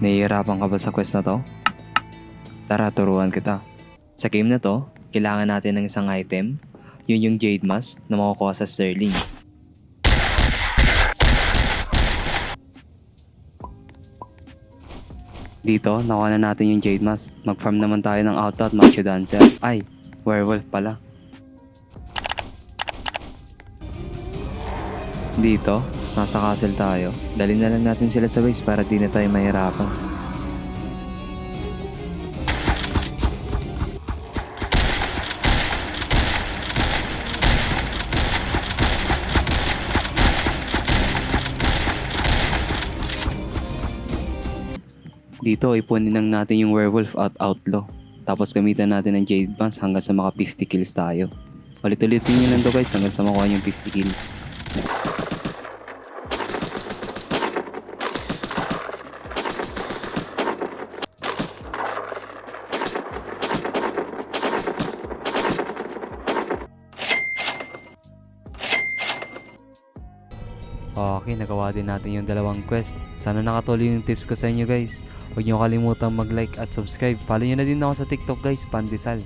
Nahihirapan ka ba sa quest na to? Tara, turuan kita. Sa game na to, kailangan natin ng isang item. Yun yung Jade Mask na makukuha sa Sterling. Dito, nakuha na natin yung Jade Mask. Mag-farm naman tayo ng auto at Macho Dancer. Ay, werewolf pala. Dito, nasa castle tayo. Dali na lang natin sila sa base para di na tayo mahirapan. Dito, ipunin lang natin yung werewolf at outlaw. Tapos gamitan natin ng Jade Mask hanggang sa maka 50 kills tayo. Ulit-ulitin nyo lang to guys hanggang sa makuha yung 50 kills. Okay, nagawa din natin yung dalawang quest. Sana nakatulong yung tips ko sa inyo guys. Huwag nyo kalimutang mag-like at subscribe. Follow nyo na din ako sa TikTok guys, Pandesal.